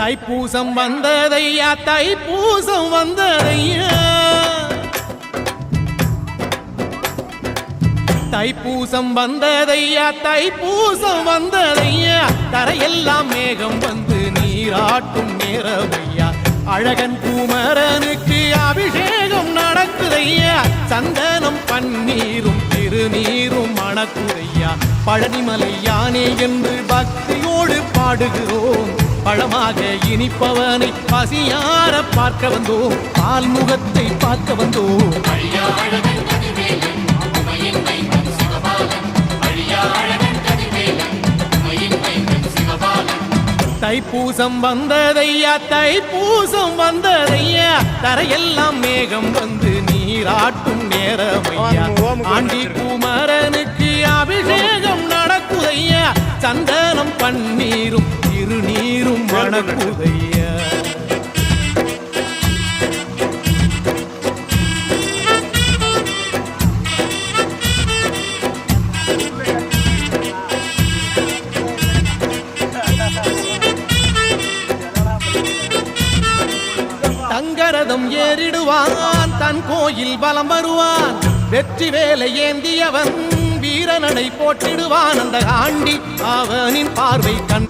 தைப்பூசம் வந்ததையா தைப்பூசம் வந்ததையா தைப்பூசம் வந்ததையா தைப்பூசம் வந்ததையா தரையெல்லாம் மேகம் வந்து நீராட்டும் நேரமையா அழகன் குமரனுக்கு அபிஷேகம் நடக்குதையா சந்தனம் பன்னீரும் திருநீரும் மணக்குதையா பழனிமலை யானே என்று பக்தியோடு பாடுகிறோம் பழமாக இனிப்பவனை பசியார பார்க்க வந்தோம் பால்முகத்தை பார்க்க வந்தோம் தைப்பூசம் வந்ததையா தைப்பூசம் வந்ததையா தரையெல்லாம் மேகம் வந்து நீராட்டும் நேரமையா ஆண்டி குமரனுக்கு அபிஷேகம் நடக்குதையா சந்தனம் பன்னீரும் திருநீரும் மணக்குதையா தங்கரதம் ஏறிடுவான் தன் கோயில் வலம் வருவான் வெற்றி வேலை ஏந்தியவன் வீரனடை போட்டிடுவான் அந்த ஆண்டி அவனின் பார்வை கண்